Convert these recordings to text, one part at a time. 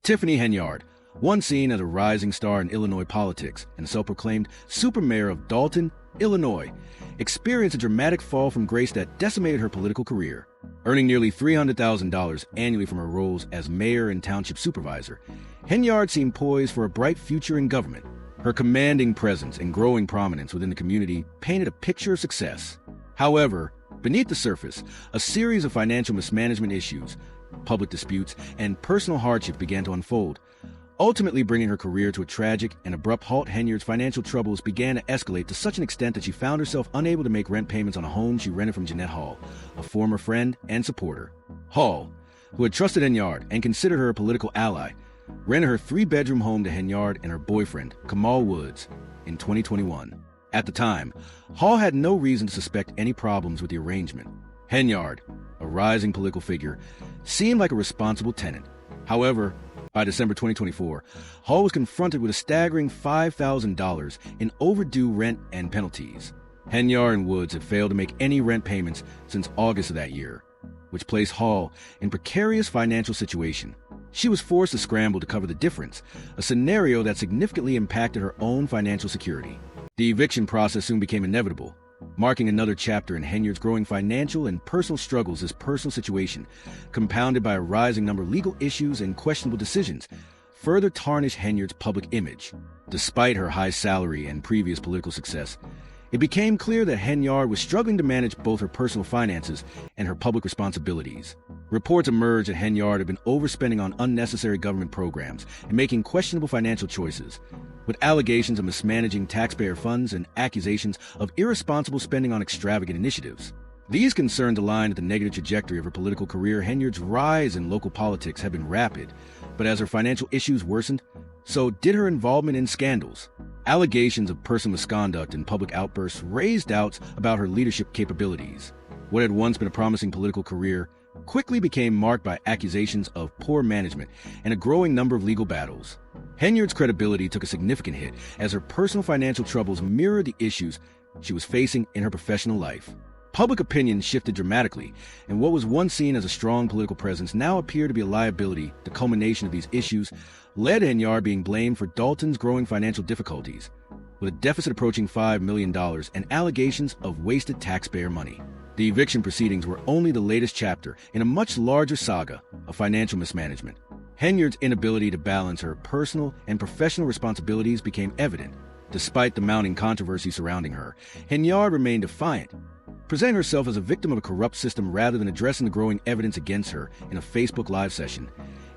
Tiffany Henyard, once seen as a rising star in Illinois politics and self-proclaimed super mayor of Dalton, Illinois, experienced a dramatic fall from grace that decimated her political career. Earning nearly $300,000 annually from her roles as mayor and township supervisor, Henyard seemed poised for a bright future in government. Her commanding presence and growing prominence within the community painted a picture of success. However, beneath the surface, a series of financial mismanagement issues, public disputes, and personal hardship began to unfold, ultimately bringing her career to a tragic and abrupt halt. Henyard's financial troubles began to escalate to such an extent that she found herself unable to make rent payments on a home she rented from Jeanette Hall, a former friend and supporter. Hall, who had trusted Henyard and considered her a political ally, rented her 3-bedroom home to Henyard and her boyfriend, Kamal Woods, in 2021. At the time, Hall had no reason to suspect any problems with the arrangement. Henyard, a rising political figure, seemed like a responsible tenant. However, by December 2024, Hall was confronted with a staggering $5,000 in overdue rent and penalties. Henyard and Woods had failed to make any rent payments since August of that year, which placed Hall in a precarious financial situation. She was forced to scramble to cover the difference, a scenario that significantly impacted her own financial security. The eviction process soon became inevitable, marking another chapter in Henyard's growing financial and personal struggles. This personal situation, compounded by a rising number of legal issues and questionable decisions, further tarnished Henyard's public image. Despite her high salary and previous political success, it became clear that Henyard was struggling to manage both her personal finances and her public responsibilities. Reports emerged that Henyard had been overspending on unnecessary government programs and making questionable financial choices, with allegations of mismanaging taxpayer funds and accusations of irresponsible spending on extravagant initiatives. These concerns aligned with the negative trajectory of her political career. Henyard's rise in local politics had been rapid, but as her financial issues worsened, so did her involvement in scandals. Allegations of personal misconduct and public outbursts raised doubts about her leadership capabilities. What had once been a promising political career quickly became marked by accusations of poor management and a growing number of legal battles. Henyard's credibility took a significant hit as her personal financial troubles mirrored the issues she was facing in her professional life. Public opinion shifted dramatically, and what was once seen as a strong political presence now appeared to be a liability. The culmination of these issues led to Henyard being blamed for Dalton's growing financial difficulties, with a deficit approaching $5 million and allegations of wasted taxpayer money. The eviction proceedings were only the latest chapter in a much larger saga of financial mismanagement. Henyard's inability to balance her personal and professional responsibilities became evident. Despite the mounting controversy surrounding her, Henyard remained defiant, presenting herself as a victim of a corrupt system rather than addressing the growing evidence against her in a Facebook Live session.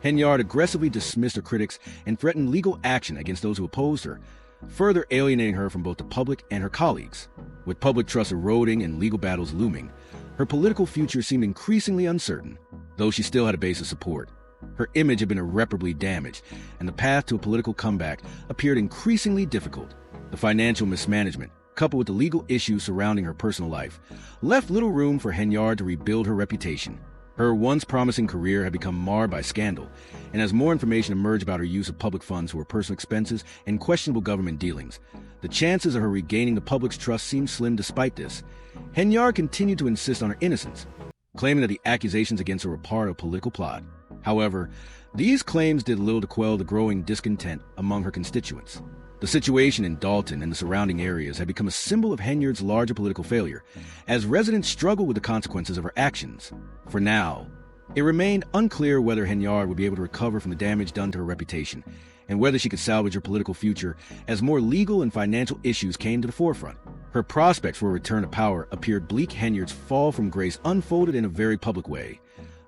Henyard aggressively dismissed her critics and threatened legal action against those who opposed her, further alienating her from both the public and her colleagues. With public trust eroding and legal battles looming, her political future seemed increasingly uncertain. Though she still had a base of support, her image had been irreparably damaged, and the path to a political comeback appeared increasingly difficult. The financial mismanagement, coupled with the legal issues surrounding her personal life, left little room for Henyard to rebuild her reputation. Her once promising career had become marred by scandal, and as more information emerged about her use of public funds for her personal expenses and questionable government dealings, the chances of her regaining the public's trust seemed slim. Despite this, Henyard continued to insist on her innocence, claiming that the accusations against her were part of a political plot. However, these claims did little to quell the growing discontent among her constituents. The situation in Dalton and the surrounding areas had become a symbol of Henyard's larger political failure, as residents struggled with the consequences of her actions. For now, it remained unclear whether Henyard would be able to recover from the damage done to her reputation, and whether she could salvage her political future as more legal and financial issues came to the forefront. Her prospects for a return to power appeared bleak. Henyard's fall from grace unfolded in a very public way,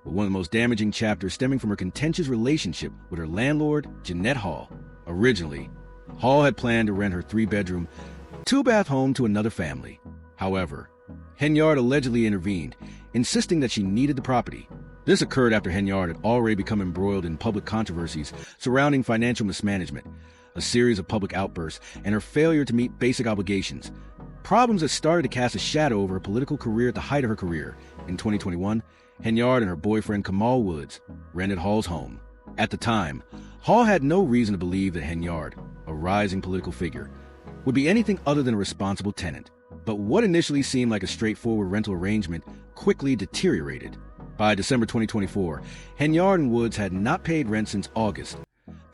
with one of the most damaging chapters stemming from her contentious relationship with her landlord, Jeanette Hall. Originally, Hall had planned to rent her 3-bedroom, 2-bath home to another family. However, Henyard allegedly intervened, insisting that she needed the property. This occurred after Henyard had already become embroiled in public controversies surrounding financial mismanagement, a series of public outbursts, and her failure to meet basic obligations. Problems that started to cast a shadow over her political career at the height of her career. In 2021, Henyard and her boyfriend Kamal Woods rented Hall's home. At the time, Hall had no reason to believe that Henyard, a rising political figure, would be anything other than a responsible tenant. But what initially seemed like a straightforward rental arrangement quickly deteriorated. By December 2024, Henyard and Woods had not paid rent since August,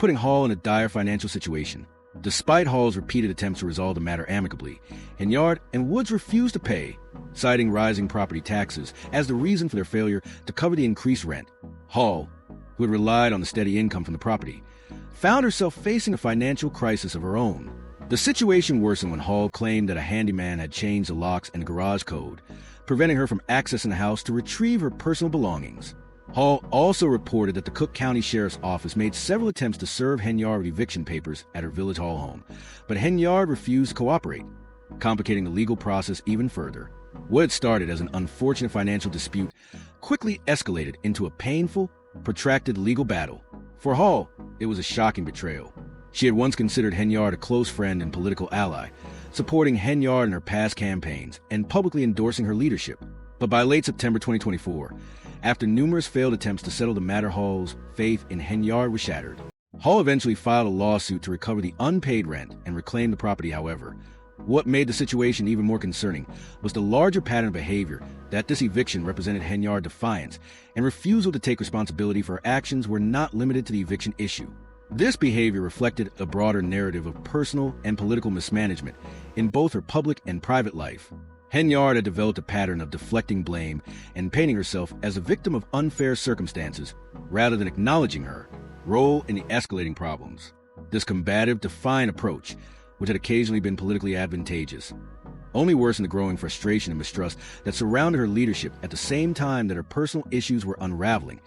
putting Hall in a dire financial situation. Despite Hall's repeated attempts to resolve the matter amicably, Henyard and Woods refused to pay, citing rising property taxes as the reason for their failure to cover the increased rent. Hall, who had relied on the steady income from the property, found herself facing a financial crisis of her own. The situation worsened when Hall claimed that a handyman had changed the locks and garage code, preventing her from accessing the house to retrieve her personal belongings. Hall also reported that the Cook County Sheriff's Office made several attempts to serve Henyard with eviction papers at her Village Hall home, but Henyard refused to cooperate, complicating the legal process even further. What had started as an unfortunate financial dispute quickly escalated into a painful, protracted legal battle. For Hall, it was a shocking betrayal. She had once considered Henyard a close friend and political ally, supporting Henyard in her past campaigns and publicly endorsing her leadership. But by late September 2024, after numerous failed attempts to settle the matter, Hall's faith in Henyard was shattered. Hall eventually filed a lawsuit to recover the unpaid rent and reclaim the property. However, what made the situation even more concerning was the larger pattern of behavior that this eviction represented. Henyard's defiance and refusal to take responsibility for her actions were not limited to the eviction issue. This behavior reflected a broader narrative of personal and political mismanagement in both her public and private life. Henyard had developed a pattern of deflecting blame and painting herself as a victim of unfair circumstances rather than acknowledging her role in the escalating problems. This combative, defiant approach, which had occasionally been politically advantageous, only worsened the growing frustration and mistrust that surrounded her leadership. At the same time that her personal issues were unraveling,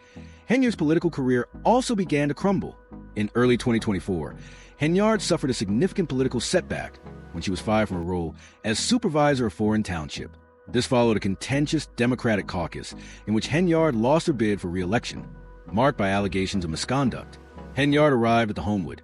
Henyard's political career also began to crumble. In early 2024, Henyard suffered a significant political setback when she was fired from her role as supervisor of Foreign Township. This followed a contentious Democratic caucus in which Henyard lost her bid for re-election, marked by allegations of misconduct. Henyard arrived at the Homewood,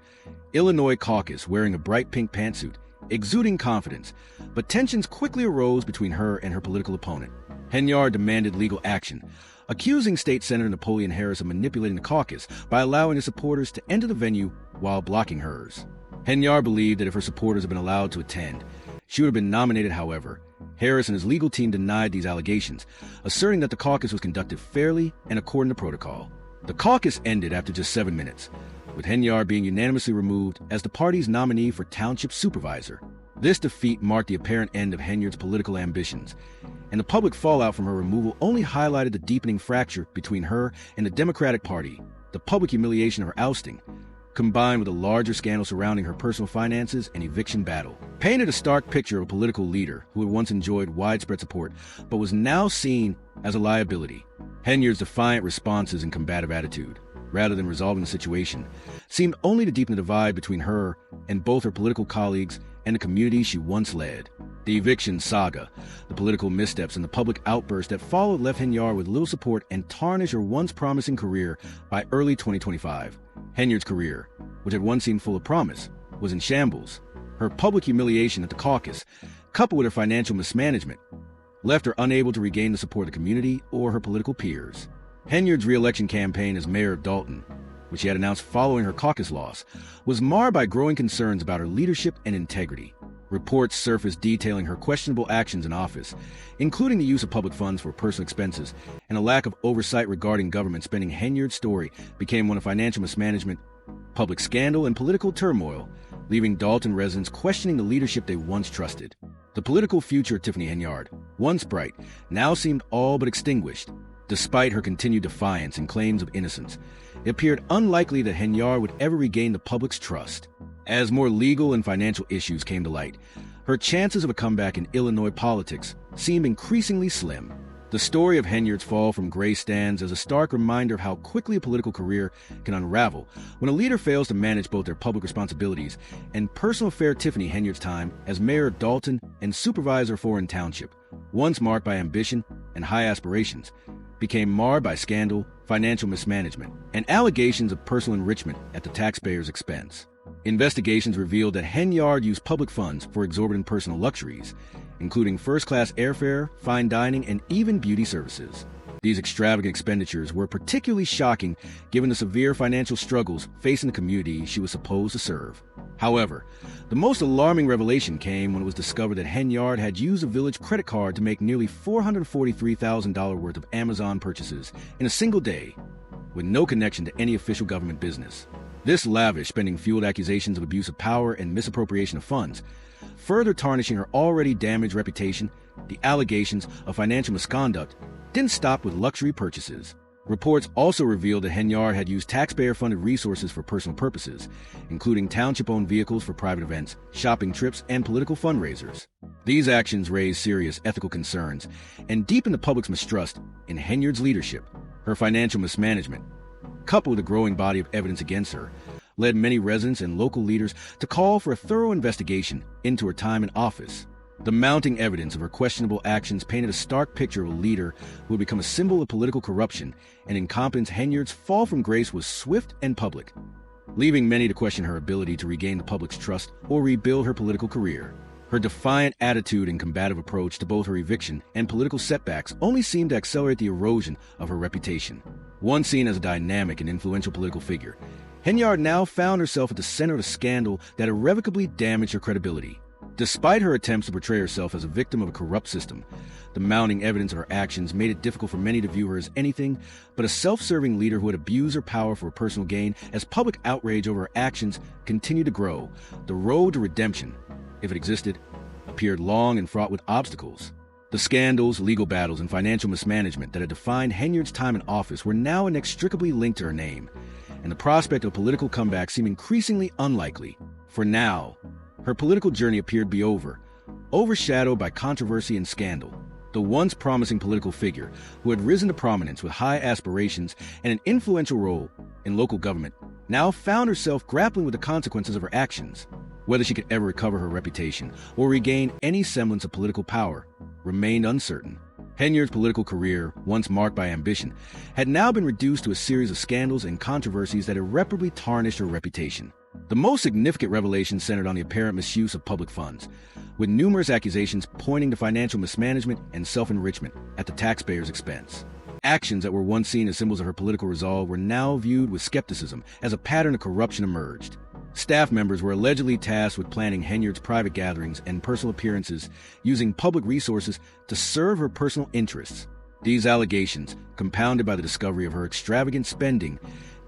Illinois caucus wearing a bright pink pantsuit, exuding confidence, but tensions quickly arose between her and her political opponent. Henyard demanded legal action, accusing State Senator Napoleon Harris of manipulating the caucus by allowing his supporters to enter the venue while blocking hers. Henyard believed that if her supporters had been allowed to attend, she would have been nominated. However, Harris and his legal team denied these allegations, asserting that the caucus was conducted fairly and according to protocol. The caucus ended after just 7 minutes, with Henyard being unanimously removed as the party's nominee for township supervisor. This defeat marked the apparent end of Henyard's political ambitions, and the public fallout from her removal only highlighted the deepening fracture between her and the Democratic Party. The public humiliation of her ousting, combined with a larger scandal surrounding her personal finances and eviction battle, painted a stark picture of a political leader who had once enjoyed widespread support but was now seen as a liability. Henyard's defiant responses and combative attitude, rather than resolving the situation, seemed only to deepen the divide between her and both her political colleagues and the community she once led. The eviction saga, the political missteps, and the public outburst that followed left Henyard with little support and tarnished her once promising career. By early 2025, Henyard's career, which had once seemed full of promise, was in shambles. Her public humiliation at the caucus, coupled with her financial mismanagement, left her unable to regain the support of the community or her political peers. Henyard's re-election campaign as mayor of Dalton, which she had announced following her caucus loss, was marred by growing concerns about her leadership and integrity. Reports surfaced detailing her questionable actions in office, including the use of public funds for personal expenses and a lack of oversight regarding government spending. Henyard's story became one of financial mismanagement, public scandal, and political turmoil, leaving Dalton residents questioning the leadership they once trusted. The political future of Tiffany Henyard, once bright, now seemed all but extinguished. Despite her continued defiance and claims of innocence, it appeared unlikely that Henyard would ever regain the public's trust. As more legal and financial issues came to light, her chances of a comeback in Illinois politics seemed increasingly slim. The story of Henyard's fall from grace stands as a stark reminder of how quickly a political career can unravel when a leader fails to manage both their public responsibilities and personal affairs. Tiffany Henyard's time as mayor of Dalton and supervisor of Foreign Township, once marked by ambition and high aspirations, became marred by scandal, financial mismanagement, and allegations of personal enrichment at the taxpayer's expense. Investigations revealed that Henyard used public funds for exorbitant personal luxuries, including first-class airfare, fine dining, and even beauty services. These extravagant expenditures were particularly shocking given the severe financial struggles facing the community she was supposed to serve. However, the most alarming revelation came when it was discovered that Henyard had used a village credit card to make nearly $443,000 worth of Amazon purchases in a single day, with no connection to any official government business. This lavish spending fueled accusations of abuse of power and misappropriation of funds, further tarnishing her already damaged reputation. The allegations of financial misconduct didn't stop with luxury purchases. Reports also revealed that Henyard had used taxpayer-funded resources for personal purposes, including township-owned vehicles for private events, shopping trips, and political fundraisers. These actions raised serious ethical concerns and deepened the public's mistrust in Henyard's leadership. Her financial mismanagement, coupled with a growing body of evidence against her, led many residents and local leaders to call for a thorough investigation into her time in office. The mounting evidence of her questionable actions painted a stark picture of a leader who had become a symbol of political corruption and incompetence. Henyard's fall from grace was swift and public, leaving many to question her ability to regain the public's trust or rebuild her political career. Her defiant attitude and combative approach to both her eviction and political setbacks only seemed to accelerate the erosion of her reputation. Once seen as a dynamic and influential political figure, Henyard now found herself at the center of a scandal that irrevocably damaged her credibility. Despite her attempts to portray herself as a victim of a corrupt system, the mounting evidence of her actions made it difficult for many to view her as anything but a self-serving leader who had abused her power for personal gain. As public outrage over her actions continued to grow, the road to redemption, if it existed, appeared long and fraught with obstacles. The scandals, legal battles, and financial mismanagement that had defined Henyard's time in office were now inextricably linked to her name, and the prospect of a political comeback seemed increasingly unlikely. For now, her political journey appeared to be over, overshadowed by controversy and scandal. The once promising political figure, who had risen to prominence with high aspirations and an influential role in local government, now found herself grappling with the consequences of her actions. Whether she could ever recover her reputation or regain any semblance of political power remained uncertain. Henyard's political career, once marked by ambition, had now been reduced to a series of scandals and controversies that irreparably tarnished her reputation. The most significant revelations centered on the apparent misuse of public funds, with numerous accusations pointing to financial mismanagement and self-enrichment at the taxpayer's expense. Actions that were once seen as symbols of her political resolve were now viewed with skepticism as a pattern of corruption emerged. Staff members were allegedly tasked with planning Henyard's private gatherings and personal appearances, using public resources to serve her personal interests. These allegations, compounded by the discovery of her extravagant spending,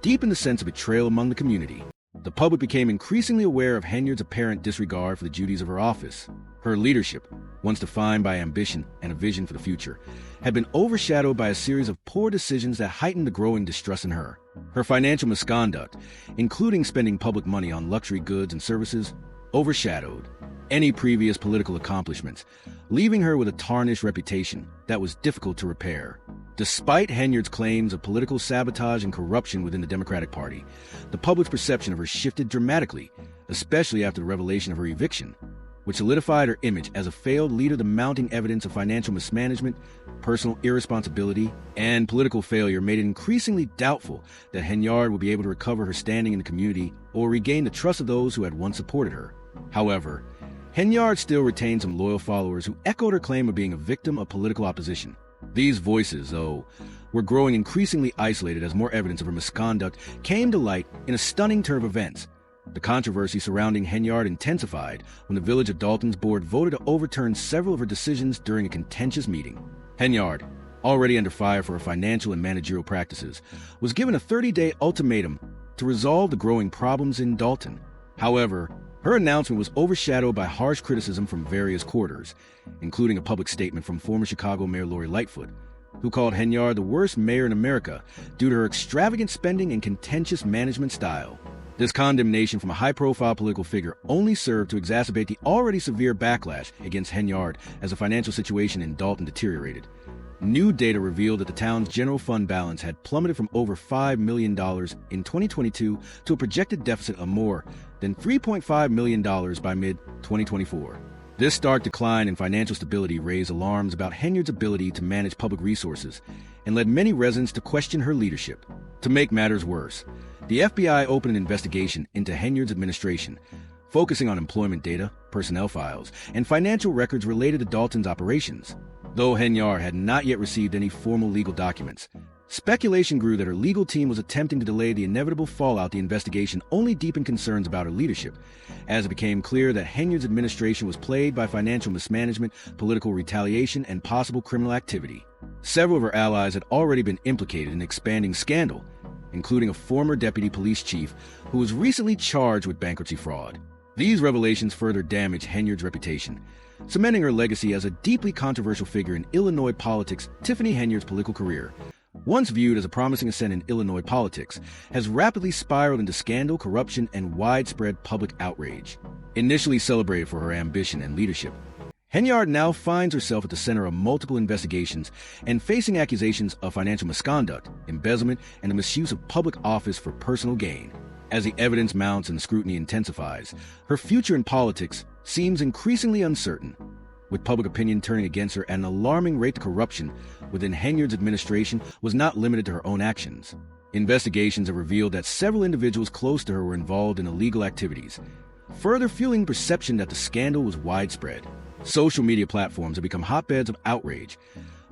deepened the sense of betrayal among the community. The public became increasingly aware of Henyard's apparent disregard for the duties of her office. Her leadership, once defined by ambition and a vision for the future, had been overshadowed by a series of poor decisions that heightened the growing distrust in her. Her financial misconduct, including spending public money on luxury goods and services, overshadowed any previous political accomplishments, leaving her with a tarnished reputation that was difficult to repair. Despite Henyard's claims of political sabotage and corruption within the Democratic Party, the public's perception of her shifted dramatically, especially after the revelation of her eviction, which solidified her image as a failed leader. The mounting evidence of financial mismanagement, personal irresponsibility, and political failure made it increasingly doubtful that Henyard would be able to recover her standing in the community or regain the trust of those who had once supported her. However, Henyard still retained some loyal followers who echoed her claim of being a victim of political opposition. These voices, though, were growing increasingly isolated as more evidence of her misconduct came to light in a stunning turn of events. The controversy surrounding Henyard intensified when the Village of Dalton's board voted to overturn several of her decisions during a contentious meeting. Henyard, already under fire for her financial and managerial practices, was given a 30-day ultimatum to resolve the growing problems in Dalton. However, her announcement was overshadowed by harsh criticism from various quarters, including a public statement from former Chicago Mayor Lori Lightfoot, who called Henyard the worst mayor in America due to her extravagant spending and contentious management style. This condemnation from a high-profile political figure only served to exacerbate the already severe backlash against Henyard as the financial situation in Dalton deteriorated. New data revealed that the town's general fund balance had plummeted from over $5 million in 2022 to a projected deficit of more than $3.5 million by mid-2024. This stark decline in financial stability raised alarms about Henyard's ability to manage public resources and led many residents to question her leadership. To make matters worse, the FBI opened an investigation into Henyard's administration, focusing on employment data, personnel files, and financial records related to Dalton's operations. Though Henyard had not yet received any formal legal documents, speculation grew that her legal team was attempting to delay the inevitable fallout. The investigation only deepened concerns about her leadership, as it became clear that Henyard's administration was plagued by financial mismanagement, political retaliation, and possible criminal activity. Several of her allies had already been implicated in an expanding scandal, including a former deputy police chief who was recently charged with bankruptcy fraud. These revelations further damage Henyard's reputation, cementing her legacy as a deeply controversial figure in Illinois politics. Tiffany Henyard's political career, once viewed as a promising ascent in Illinois politics, has rapidly spiraled into scandal, corruption, and widespread public outrage. Initially celebrated for her ambition and leadership, Henyard now finds herself at the center of multiple investigations and facing accusations of financial misconduct, embezzlement, and the misuse of public office for personal gain. As the evidence mounts and scrutiny intensifies, her future in politics seems increasingly uncertain, with public opinion turning against her and an alarming rate of corruption within Henyard's administration was not limited to her own actions. Investigations have revealed that several individuals close to her were involved in illegal activities, further fueling perception that the scandal was widespread. Social media platforms have become hotbeds of outrage,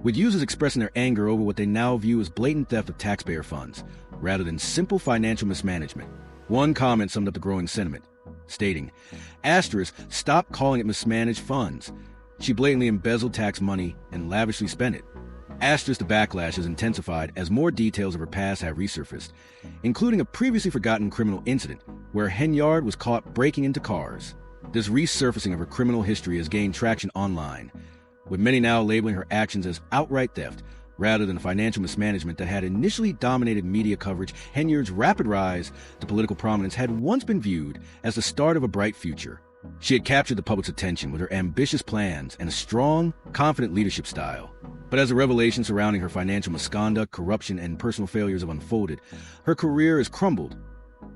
with users expressing their anger over what they now view as blatant theft of taxpayer funds, rather than simple financial mismanagement. One comment summed up the growing sentiment, stating, "Stop calling it mismanaged funds. She blatantly embezzled tax money and lavishly spent it." The backlash has intensified as more details of her past have resurfaced, including a previously forgotten criminal incident where Henyard was caught breaking into cars. This resurfacing of her criminal history has gained traction online, with many now labeling her actions as outright theft rather than financial mismanagement that had initially dominated media coverage. Henyard's rapid rise to political prominence had once been viewed as the start of a bright future. She had captured the public's attention with her ambitious plans and a strong, confident leadership style. But as the revelations surrounding her financial misconduct, corruption, and personal failures have unfolded, her career has crumbled,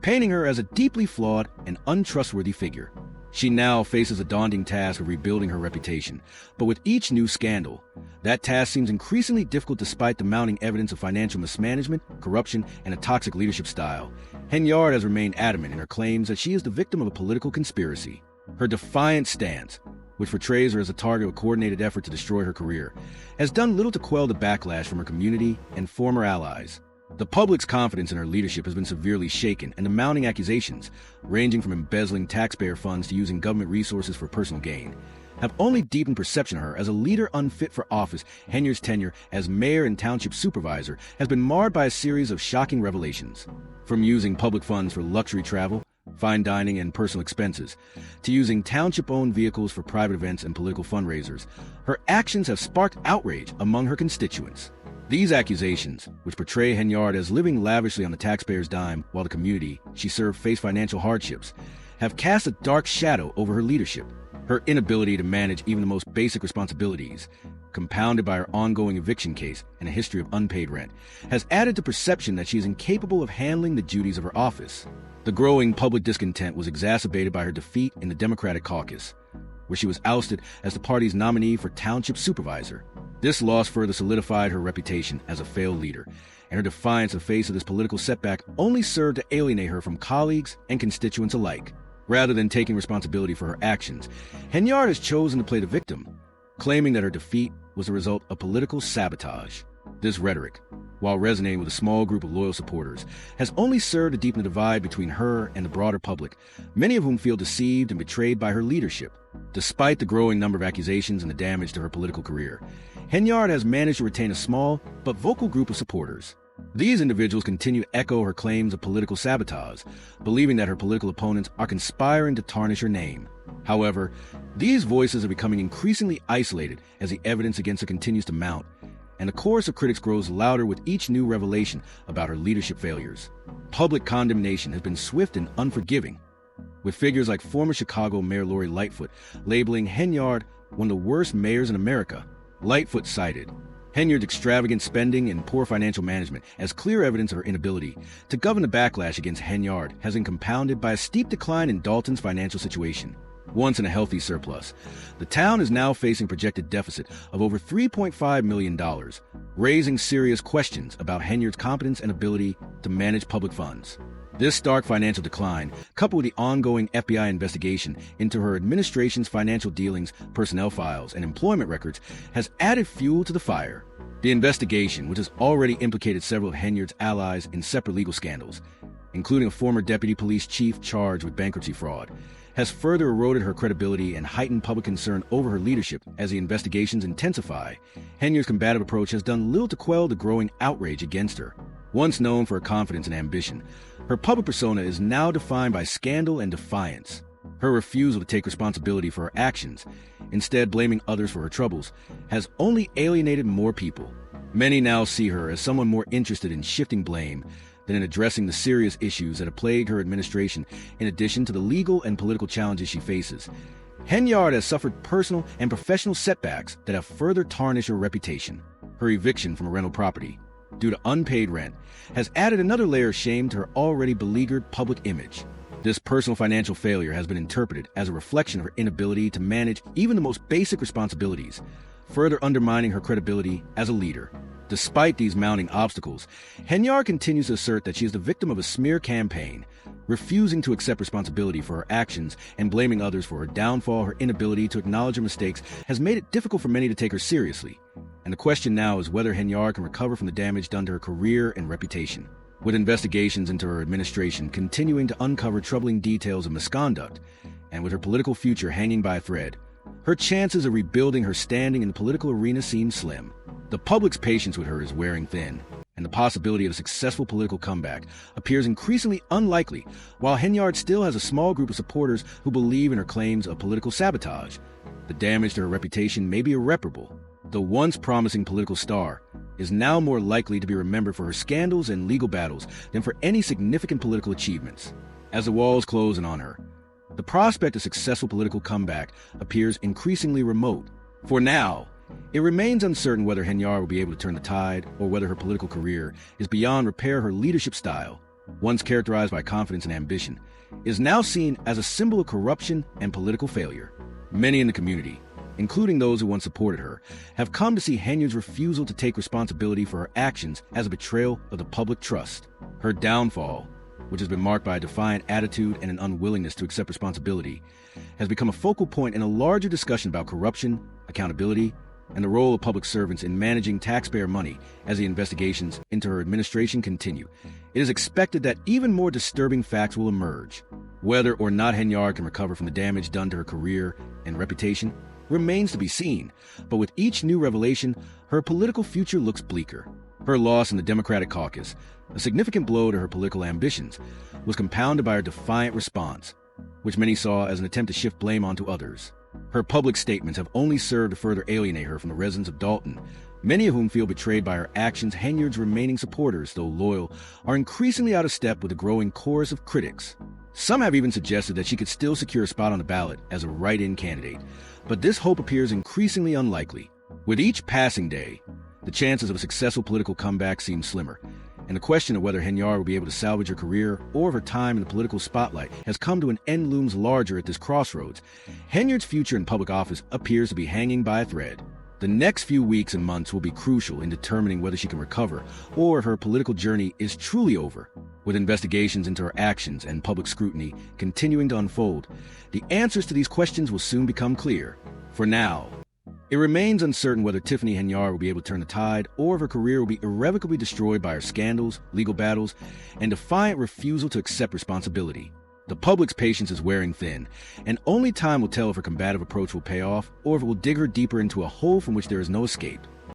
painting her as a deeply flawed and untrustworthy figure. She now faces a daunting task of rebuilding her reputation, but with each new scandal, that task seems increasingly difficult despite the mounting evidence of financial mismanagement, corruption, and a toxic leadership style. Henyard has remained adamant in her claims that she is the victim of a political conspiracy. Her defiant stance, which portrays her as a target of a coordinated effort to destroy her career, has done little to quell the backlash from her community and former allies. The public's confidence in her leadership has been severely shaken, and the mounting accusations, ranging from embezzling taxpayer funds to using government resources for personal gain, have only deepened perception of her as a leader unfit for office. Henyard's tenure as mayor and township supervisor has been marred by a series of shocking revelations. From using public funds for luxury travel, fine dining, and personal expenses, to using township-owned vehicles for private events and political fundraisers, her actions have sparked outrage among her constituents. These accusations, which portray Henyard as living lavishly on the taxpayer's dime while the community she served faced financial hardships, have cast a dark shadow over her leadership. Her inability to manage even the most basic responsibilities, compounded by her ongoing eviction case and a history of unpaid rent, has added to perception that she is incapable of handling the duties of her office. The growing public discontent was exacerbated by her defeat in the Democratic caucus, where she was ousted as the party's nominee for township supervisor. This loss further solidified her reputation as a failed leader, and her defiance in the face of this political setback only served to alienate her from colleagues and constituents alike. Rather than taking responsibility for her actions, Henyard has chosen to play the victim, claiming that her defeat was the result of political sabotage. This rhetoric, while resonating with a small group of loyal supporters, has only served to deepen the divide between her and the broader public, many of whom feel deceived and betrayed by her leadership. Despite the growing number of accusations and the damage to her political career, Henyard has managed to retain a small but vocal group of supporters. These individuals continue to echo her claims of political sabotage, believing that her political opponents are conspiring to tarnish her name. However, these voices are becoming increasingly isolated as the evidence against her continues to mount, and the chorus of critics grows louder with each new revelation about her leadership failures. Public condemnation has been swift and unforgiving, with figures like former Chicago Mayor Lori Lightfoot labeling Henyard one of the worst mayors in America. Lightfoot cited Henyard's extravagant spending and poor financial management as clear evidence of her inability to govern. The backlash against Henyard has been compounded by a steep decline in Dalton's financial situation. Once in a healthy surplus, the town is now facing a projected deficit of over $3.5 million, raising serious questions about Henyard's competence and ability to manage public funds. This stark financial decline, coupled with the ongoing FBI investigation into her administration's financial dealings, personnel files, and employment records, has added fuel to the fire. The investigation, which has already implicated several of Henyard's allies in separate legal scandals, including a former deputy police chief charged with bankruptcy fraud, has further eroded her credibility and heightened public concern over her leadership. As the investigations intensify, Henyard's combative approach has done little to quell the growing outrage against her. Once known for her confidence and ambition, her public persona is now defined by scandal and defiance. Her refusal to take responsibility for her actions, instead blaming others for her troubles, has only alienated more people. Many now see her as someone more interested in shifting blame than in addressing the serious issues that have plagued her administration, in addition to the legal and political challenges she faces. Henyard has suffered personal and professional setbacks that have further tarnished her reputation. Her eviction from a rental property, due to unpaid rent, has added another layer of shame to her already beleaguered public image. This personal financial failure has been interpreted as a reflection of her inability to manage even the most basic responsibilities, further undermining her credibility as a leader. Despite these mounting obstacles, Henyard continues to assert that she is the victim of a smear campaign, refusing to accept responsibility for her actions and blaming others for her downfall. Her inability to acknowledge her mistakes has made it difficult for many to take her seriously. And the question now is whether Henyard can recover from the damage done to her career and reputation. With investigations into her administration continuing to uncover troubling details of misconduct, and with her political future hanging by a thread, her chances of rebuilding her standing in the political arena seem slim. The public's patience with her is wearing thin, and the possibility of a successful political comeback appears increasingly unlikely, while Henyard still has a small group of supporters who believe in her claims of political sabotage. The damage to her reputation may be irreparable. The once promising political star is now more likely to be remembered for her scandals and legal battles than for any significant political achievements. As the walls close in on her, the prospect of successful political comeback appears increasingly remote. For now, it remains uncertain whether Henyard will be able to turn the tide or whether her political career is beyond repair. Her leadership style, once characterized by confidence and ambition, is now seen as a symbol of corruption and political failure. Many in the community, including those who once supported her, have come to see Henyard's refusal to take responsibility for her actions as a betrayal of the public trust. Her downfall, which has been marked by a defiant attitude and an unwillingness to accept responsibility, has become a focal point in a larger discussion about corruption, accountability, and the role of public servants in managing taxpayer money as the investigations into her administration continue. It is expected that even more disturbing facts will emerge. Whether or not Henyard can recover from the damage done to her career and reputation remains to be seen, but with each new revelation, her political future looks bleaker. Her loss in the Democratic caucus, a significant blow to her political ambitions, was compounded by her defiant response, which many saw as an attempt to shift blame onto others. Her public statements have only served to further alienate her from the residents of Dalton, many of whom feel betrayed by her actions. Henyard's remaining supporters, though loyal, are increasingly out of step with the growing chorus of critics. Some have even suggested that she could still secure a spot on the ballot as a write-in candidate, but this hope appears increasingly unlikely. With each passing day, the chances of a successful political comeback seem slimmer, and the question of whether Henyard will be able to salvage her career or her time in the political spotlight has come to an end looms larger at this crossroads. Henyard's future in public office appears to be hanging by a thread. The next few weeks and months will be crucial in determining whether she can recover or if her political journey is truly over. With investigations into her actions and public scrutiny continuing to unfold, the answers to these questions will soon become clear. For now, it remains uncertain whether Tiffany Henyard will be able to turn the tide or if her career will be irrevocably destroyed by her scandals, legal battles, and defiant refusal to accept responsibility. The public's patience is wearing thin, and only time will tell if her combative approach will pay off or if it will dig her deeper into a hole from which there is no escape.